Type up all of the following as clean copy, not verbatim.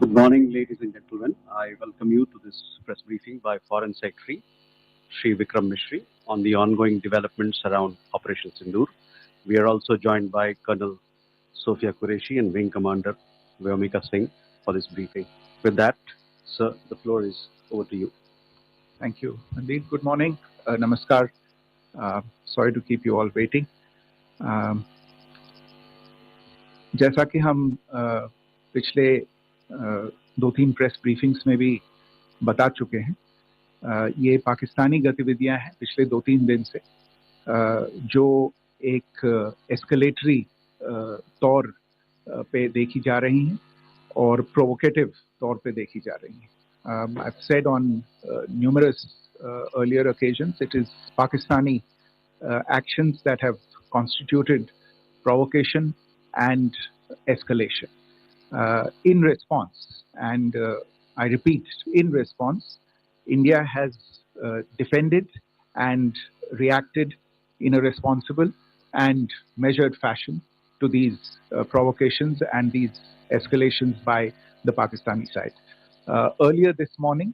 Good morning, ladies and gentlemen. I welcome you to this press briefing by Foreign Secretary Shri Vikram Mishri on the ongoing developments around Operation Sindoor. We are also joined by Colonel Sophia Qureshi and Wing Commander Vyomika Singh for this briefing. With that, sir, the floor is over to you. Thank you. Indeed, good morning. Namaskar. Sorry to keep you all waiting. जैसा कि हम पिछले 2-3 press briefings में भी बता चुके हैं, ये पाकिस्तानी गतिविधियां हैं पिछले 2-3 दिन से, जो एक एस्केलेटरी तौर पे देखी जा रही हैं और प्रोवोकेटिव तौर पे देखी जा रही हैं. I've said on numerous earlier occasions, it is Pakistani actions that have constituted provocation and escalation. In response, and I repeat, in response, India has defended and reacted in a responsible and measured fashion to these provocations and these escalations by the Pakistani side. Earlier this morning,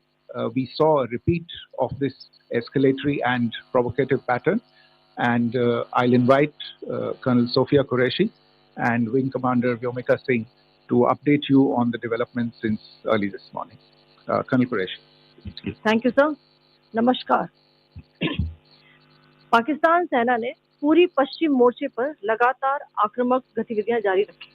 we saw a repeat of this escalatory and provocative pattern, and I'll invite Colonel Sophia Qureshi and Wing Commander Vyomika Singh to update you on the developments since early this morning. Colonel Qureshi. Thank you, sir. नमस्कार. पाकिस्तान सेना ने पूरी पश्चिम मोर्चे पर लगातार आक्रामक गतिविधियां जारी रखी.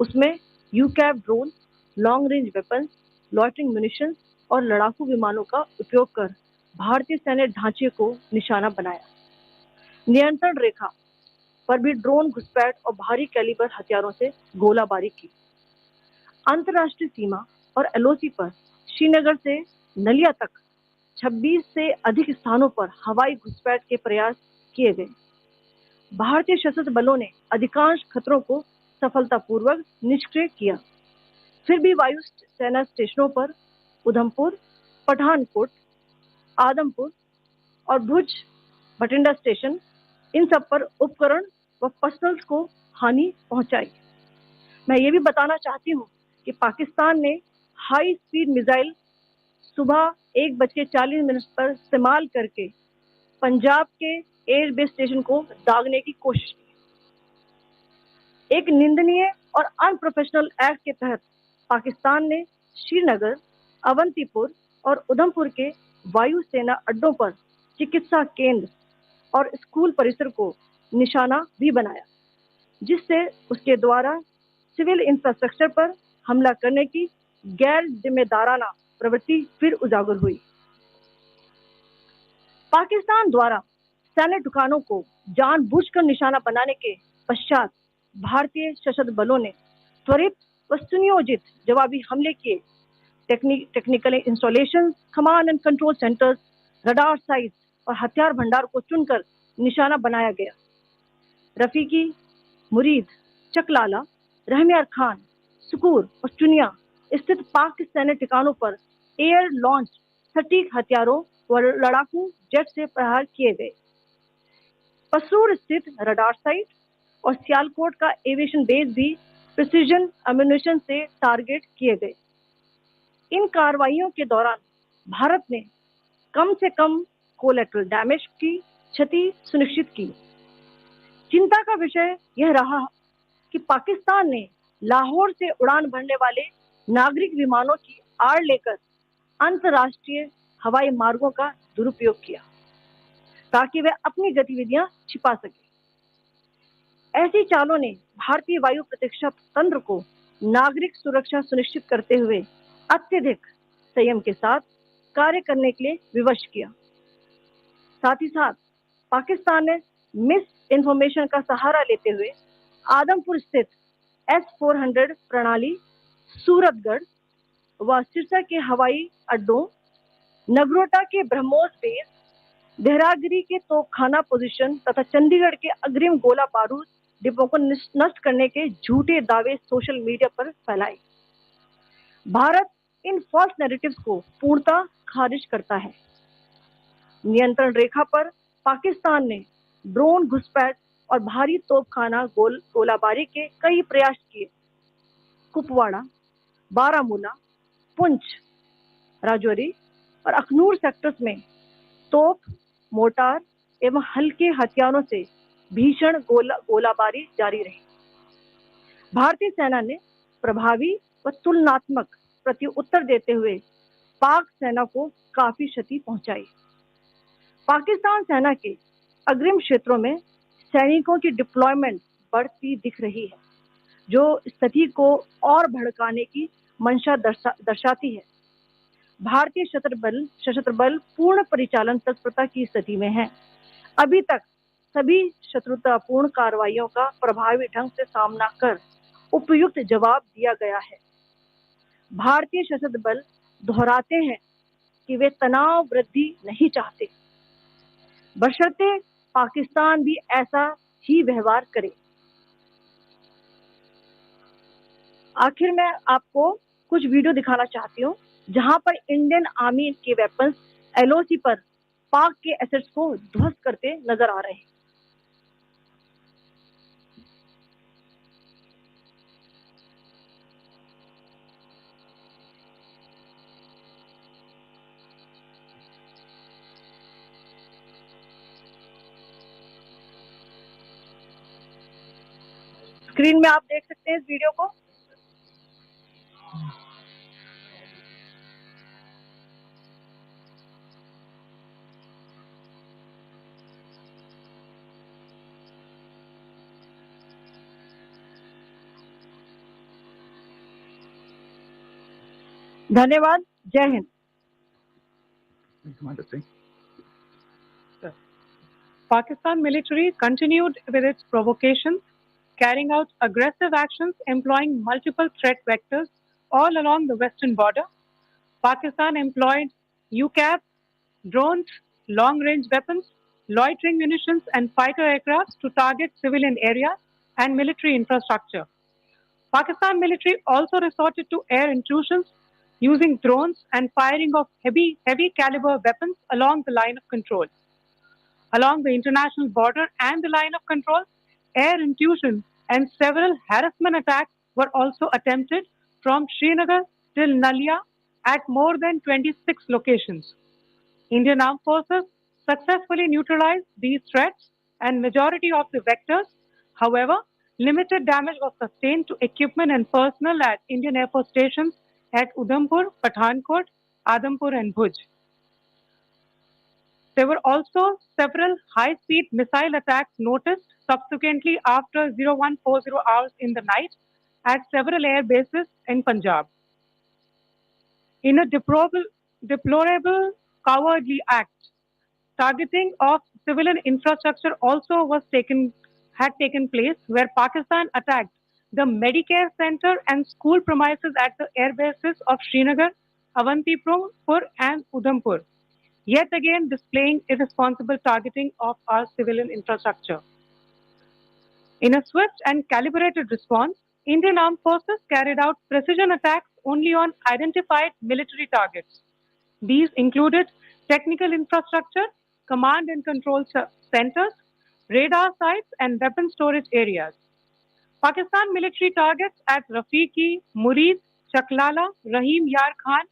उसमें UCAV drone, long range weapons, loitering munitions और लड़ाकू विमानों का उपयोग कर भारतीय सैन्य ढांचे को निशाना बनाया. नियंत्रण रेखा पर भी ड्रोन घुसपैठ और भारी कैलिबर हथियारों से गोलाबारी की. अंतर्राष्ट्रीय सीमा और एलओसी पर श्रीनगर से नलिया तक 26 से अधिक स्थानों पर हवाई घुसपैठ के प्रयास किए गए. भारतीय सशस्त्र बलों ने अधिकांश खतरों को सफलतापूर्वक निष्क्रिय किया. फिर भी वायु सेना स्टेशनों पर उधमपुर, पठानकोट, आदमपुर और भुज बठिंडा स्टेशन, इन सब पर उपकरण व पर्सनल्स को हानि पहुंचाई. मैं ये भी बताना चाहती हूँ कि पाकिस्तान ने हाई स्पीड मिसाइल सुबह 1:40 पर इस्तेमाल करके पंजाब के एयरबेस स्टेशन को दागने की कोशिश की. एक निंदनीय और अनप्रोफेशनल एक्ट के तहत पाकिस्तान ने श्रीनगर, अवंतीपुर और उधमपुर के वायु सेना अड्डों पर चिकित्सा केंद्र और स्कूल परिसर को निशाना भी बनाया, जिससे उसके द्वारा सिविल इंफ्रास्ट्रक्चर पर हमला करने की गैर जिम्मेदाराना प्रवृत्ति फिर उजागर हुई. पाकिस्तान द्वारा सैन्य ठिकानों को जानबूझकर निशाना बनाने के पश्चात भारतीय सशस्त्र बलों ने त्वरित व सुनियोजित जवाबी हमले किए. Technical installation, command and control centres, radar sites और हथियार भंडार को चुनकर निशाना बनाया गया. रफीकी, मुरीद, चकलाला, रहमियार खान, सुकूर और चुनिया स्थित पाक के सैन्य ठिकानों पर एयर लॉन्च सटीक हथियारों व लड़ाकू जेट से प्रहार किए गए. पसरूर स्थित रडार साइट और सियालकोट का एविएशन बेस भी प्रिसीजन एम्यूनिशन से टारगेट किए गए. इन कार्रवाइयों के दौरान भारत ने कम से कम कोलैटरल डैमेज की क्षति सुनिश्चित की. चिंता का विषय यह रहा कि पाकिस्तान ने लाहौर से उड़ान भरने वाले नागरिक विमानों की आड़ लेकर अंतर्राष्ट्रीय हवाई मार्गों का दुरुपयोग किया ताकि वे अपनी गतिविधियां छिपा सके. ऐसी चालों ने भारतीय वायु प्रतिरक्षा तंत्र को नागरिक सुरक्षा सुनिश्चित करते हुए अत्यधिक संयम के साथ कार्य करने के लिए विवश किया. साथ ही साथ पाकिस्तान ने मिस इंफॉर्मेशन का सहारा लेते हुए आदमपुर स्थित S-400 प्रणाली, सूरतगढ़ व सिरसा के हवाई अड्डों, नगरोटा के ब्रह्मोस बेस, देहरागिरी के तोपखाना पोजीशन तथा चंडीगढ़ के अग्रिम गोला बारूद डिपो को नष्ट करने के झूठे दावे सोशल मीडिया पर फैलाए. भारत इन फॉल्स नैरेटिव्स को पूर्णतः खारिज करता है. नियंत्रण रेखा पर पाकिस्तान ने ड्रोन घुसपैठ और भारी तोपखाना गोलाबारी के कई प्रयास किए. कुपवाड़ा, बारामूला, पुंछ, राजौरी और अखनूर सेक्टर्स में तोप, मोर्टार एवं हल्के हथियारों से भीषण गोलाबारी जारी रही। भारतीय सेना ने प्रभावी व तुलनात्मक प्रत्युत्तर देते हुए पाक सेना को काफी क्षति पहुंचाई। पाकिस्तान सेना के अग्रिम क्षेत्रों में सैनिकों की डिप्लॉयमेंट बढ़ती दिख रही है, जो स्थिति को और भड़काने की मंशा दर्शाती है। भारतीय सशस्त्र बल पूर्ण परिचालन तत्परता की स्थिति में है। अभी तक सभी शत्रुतापूर्ण कार्रवाइयों का प्रभावी ढंग से सामना कर उपयुक्त जवाब दिया गया है। भारतीय सशस्त्र बल दोहराते हैं कि वे तनाव वृद्धि नहीं चाहते, बशर्ते पाकिस्तान भी ऐसा ही व्यवहार करे। आखिर मैं आपको कुछ वीडियो दिखाना चाहती हूँ जहां पर इंडियन आर्मी के वेपन्स एलओसी पर पाक के एसेट्स को ध्वस्त करते नजर आ रहे हैं। स्क्रीन में आप देख सकते हैं इस वीडियो को। धन्यवाद। जय Hind. Pakistan military continued with its provocations, carrying out aggressive actions employing multiple threat vectors all along the western border. Pakistan employed UCAV, drones, long-range weapons, loitering munitions, and fighter aircraft to target civilian areas and military infrastructure. Pakistan military also resorted to air intrusions using drones and firing of heavy caliber weapons along the line of control. Along the international border and the line of control, air intrusion and several harassment attacks were also attempted from Srinagar till Nalia at more than 26 locations. Indian Armed Forces successfully neutralized these threats and majority of the vectors. However, limited damage was sustained to equipment and personnel at Indian Air Force stations at Udhampur, Pathankot, Adampur and Bhuj. There were also several high-speed missile attacks noticed subsequently after 0140 hours in the night at several air bases in Punjab. In a deplorable cowardly act, targeting of civilian infrastructure also had taken place, where Pakistan attacked the Medicare Center and school premises at the air bases of Srinagar, Avantipur and Udhampur, yet again displaying irresponsible targeting of our civilian infrastructure. In a swift and calibrated response, Indian Armed Forces carried out precision attacks only on identified military targets. These included technical infrastructure, command and control centers, radar sites, and weapon storage areas. Pakistan military targets at Rafiqi, Murid, Chaklala, Rahim Yar Khan,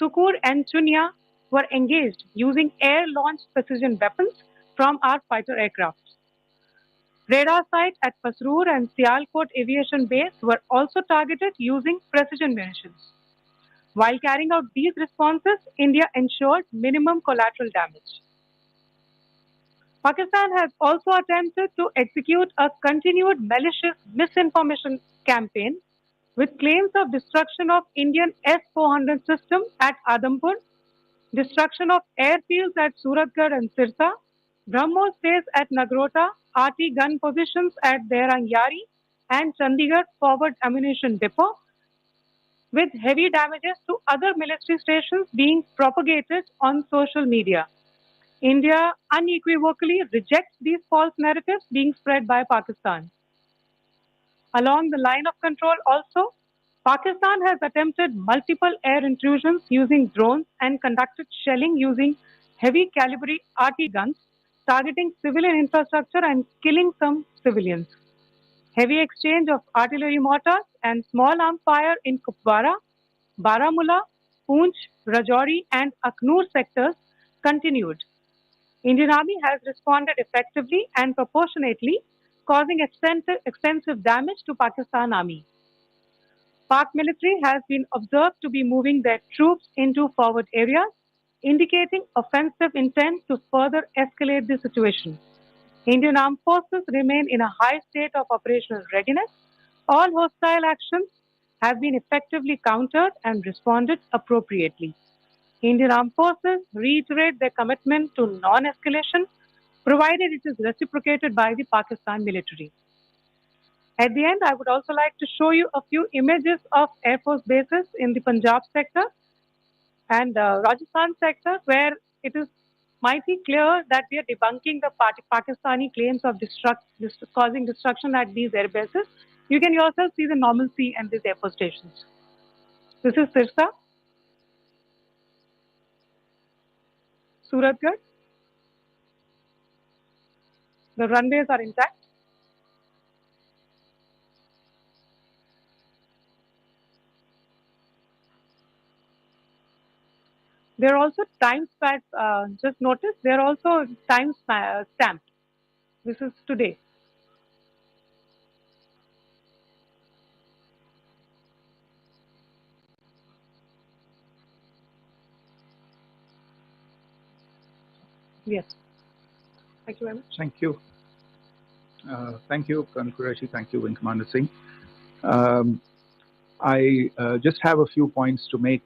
Sukur, and Chunya were engaged using air-launched precision weapons from our fighter aircraft. Radar sites at Pasroor and Sialkot Aviation Base were also targeted using precision munitions. While carrying out these responses, India ensured minimum collateral damage. Pakistan has also attempted to execute a continued malicious misinformation campaign with claims of destruction of Indian S-400 system at Adampur, destruction of airfields at Suratgarh and Sirsa, BrahMos base at Nagrota, RT gun positions at Derangyari, and Chandigarh forward ammunition depot, with heavy damages to other military stations being propagated on social media. India unequivocally rejects these false narratives being spread by Pakistan. Along the line of control also, Pakistan has attempted multiple air intrusions using drones and conducted shelling using heavy caliber RT guns, targeting civilian infrastructure and killing some civilians. Heavy exchange of artillery mortars and small arms fire in Kupwara, Baramulla, Poonch, Rajouri, and Aknoor sectors continued. Indian Army has responded effectively and proportionately, causing extensive damage to Pakistan Army. Pak military has been observed to be moving their troops into forward areas, indicating offensive intent to further escalate the situation. Indian armed forces remain in a high state of operational readiness. All hostile actions have been effectively countered and responded appropriately. Indian armed forces reiterate their commitment to non-escalation, provided it is reciprocated by the Pakistan military. At the end, I would also like to show you a few images of Air Force bases in the Punjab sector and Rajasthan sector, where it is mighty clear that we are debunking the Pakistani claims of causing destruction at these air bases. You can yourself see the normalcy at these air force stations. This is Sirsa, Suratgarh. The runways are intact. They are also time stamped. Just notice they are also time stamped. This is today. Yes. Thank you very much. Thank you. Thank you, Colonel Qureshi. Thank you, Wing Commander Singh. I just have a few points to make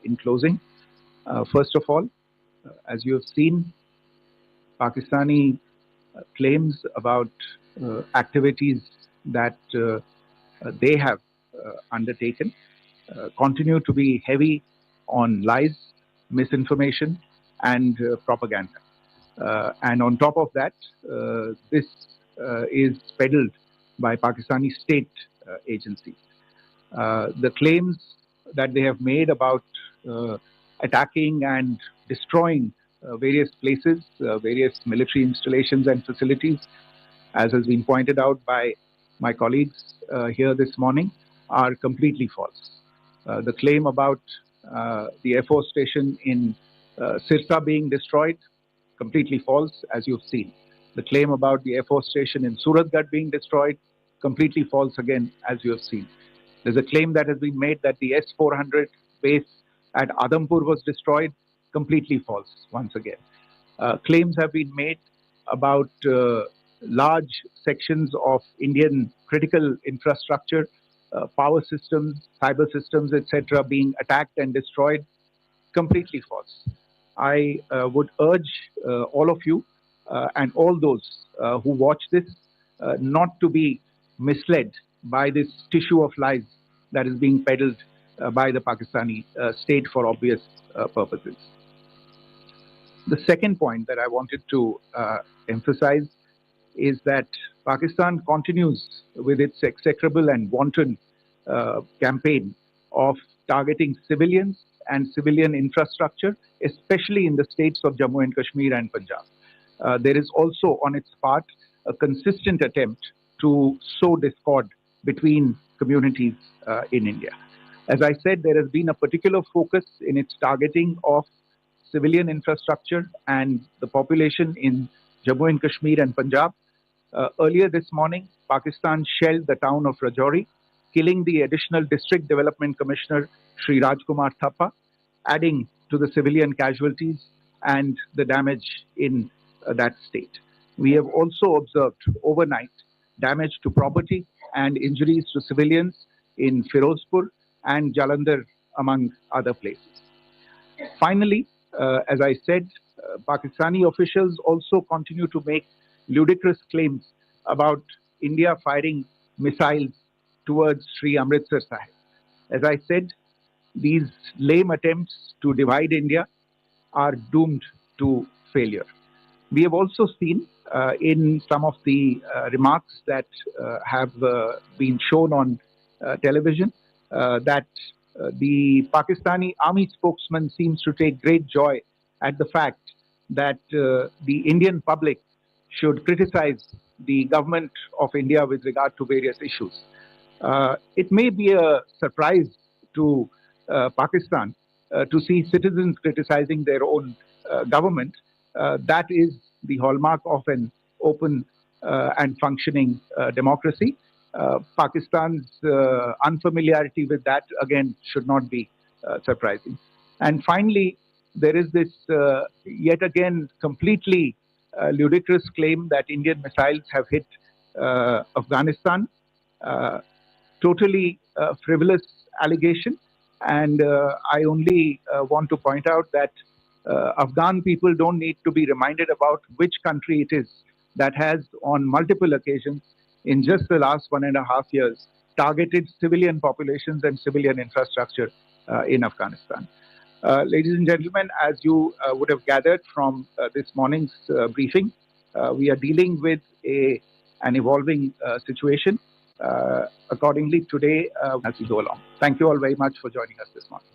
in closing. First of all, as you have seen, Pakistani claims about activities that they have undertaken continue to be heavy on lies, misinformation, and propaganda. And on top of that, this is peddled by Pakistani state agencies. The claims that they have made about attacking and destroying various places, various military installations and facilities, as has been pointed out by my colleagues here this morning, are completely false. The claim about the Air Force station in Sirsa being destroyed, completely false, as you've seen. The claim about the Air Force station in Suratgarh being destroyed, completely false again, as you have seen. There's a claim that has been made that the S-400 base at Adampur was destroyed, completely false, once again. Claims have been made about large sections of Indian critical infrastructure, power systems, cyber systems, etc., being attacked and destroyed, completely false. I would urge all of you and all those who watch this not to be misled by this tissue of lies that is being peddled by the Pakistani state for obvious purposes. The second point that I wanted to emphasize is that Pakistan continues with its execrable and wanton campaign of targeting civilians and civilian infrastructure, especially in the states of Jammu and Kashmir and Punjab. There is also on its part a consistent attempt to sow discord between communities in India. As I said, there has been a particular focus in its targeting of civilian infrastructure and the population in Jammu and Kashmir and Punjab. Earlier this morning, Pakistan shelled the town of Rajouri, killing the additional District Development Commissioner, Sri Rajkumar Thappa, adding to the civilian casualties and the damage in that state. We have also observed overnight damage to property and injuries to civilians in Firozpur and Jalandhar, among other places. Finally, as I said, Pakistani officials also continue to make ludicrous claims about India firing missiles towards Sri Amritsar Sahib. As I said, these lame attempts to divide India are doomed to failure. We have also seen in some of the remarks that have been shown on television that the Pakistani army spokesman seems to take great joy at the fact that the Indian public should criticize the government of India with regard to various issues. It may be a surprise to Pakistan to see citizens criticizing their own government. That is the hallmark of an open and functioning democracy. Pakistan's unfamiliarity with that, again, should not be surprising. And finally, there is this yet again completely ludicrous claim that Indian missiles have hit Afghanistan. Totally frivolous allegation. And I only want to point out that Afghan people don't need to be reminded about which country it is that has, on multiple occasions, in just the last 1.5 years, targeted civilian populations and civilian infrastructure in Afghanistan. Ladies and gentlemen, as you would have gathered from this morning's briefing, we are dealing with an evolving situation. Accordingly, today, as we go along. Thank you all very much for joining us this morning.